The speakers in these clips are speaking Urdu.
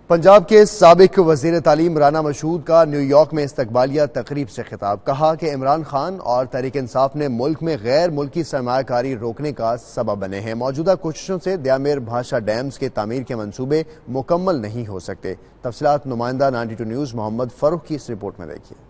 پنجاب کے سابق وزیر تعلیم رانا مشہود کا نیو یارک میں استقبالیہ تقریب سے خطاب، کہا کہ عمران خان اور تحریک انصاف نے ملک میں غیر ملکی سرمایہ کاری روکنے کا سبب بنے ہیں۔ موجودہ کوششوں سے دیامیر بھاشا ڈیمز کے تعمیر کے منصوبے مکمل نہیں ہو سکتے۔ تفصیلات نمائندہ 92 نیوز محمد فروخ کی اس رپورٹ میں دیکھیے۔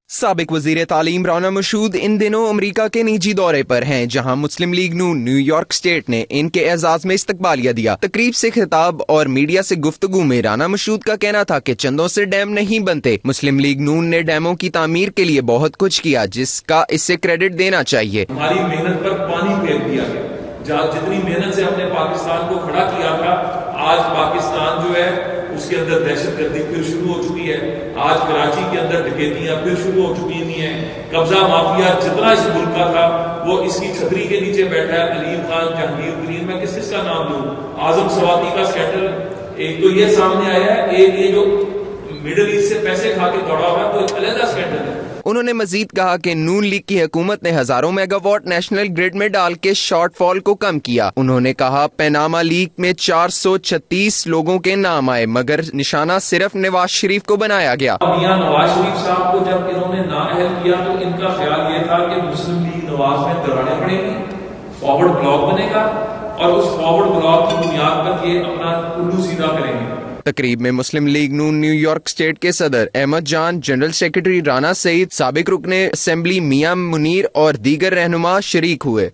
سابق وزیر تعلیم رانا مشہود ان دنوں امریکہ کے نجی دورے پر ہیں، جہاں مسلم لیگ نون نیو یارک اسٹیٹ نے ان کے اعزاز میں استقبالیہ دیا۔ تقریب سے خطاب اور میڈیا سے گفتگو میں رانا مشہود کا کہنا تھا کہ چندوں سے ڈیم نہیں بنتے۔ مسلم لیگ نون نے ڈیموں کی تعمیر کے لیے بہت کچھ کیا، جس کا اسے کریڈٹ دینا چاہیے۔ ہماری محنت پر پانی پھیر دیا گیا، جتنی محنت سے ہم نے پاکستان کو کھڑا کیا تھا، آج پاکستان جو ہے اس کے اندر دہشت گردی پھر شروع ہو چکی ہے، آج کراچی کے اندر ڈکیتیاں پھر شروع ہو چکی ہیں، قبضہ مافیا جتنا اس ملک کا تھا وہ اس کی چھتری کے نیچے بیٹھا ہے۔ علیم خان، جہانگیر ترین، میں کس کا نام لوں، اعظم سواتی کا اسکینڈل ایک تو یہ سامنے آیا ہے، ایک یہ جو مڈل ایسٹ سے پیسے کھا کے دوڑا ہوا ہے تو ایک علیحدہ اسکینڈل ہے۔ انہوں نے مزید کہا کہ نون لیگ کی حکومت نے ہزاروں میگا واٹ نیشنل گرڈ میں ڈال کے شارٹ فال کو کم کیا۔ انہوں نے کہا پیناما لیک میں 436 لوگوں کے نام آئے، مگر نشانہ صرف نواز شریف کو بنایا گیا۔ میاں نواز شریف صاحب کو جب انہوں نے نااہل کیا تو ان کا خیال یہ تھا کہ مسلم لیگ نواز میں دراڑیں پڑیں گی، فارورڈ بلاک بنے گا اور اس فارورڈ بلاک کی بنیاد پر یہ اپنا الو سیدھا کریں گے۔ تقریب میں مسلم لیگ نون نیو یارک اسٹیٹ کے صدر احمد جان، جنرل سیکرٹری رانا سعید، سابق رکن اسمبلی میاں منیر اور دیگر رہنما شریک ہوئے۔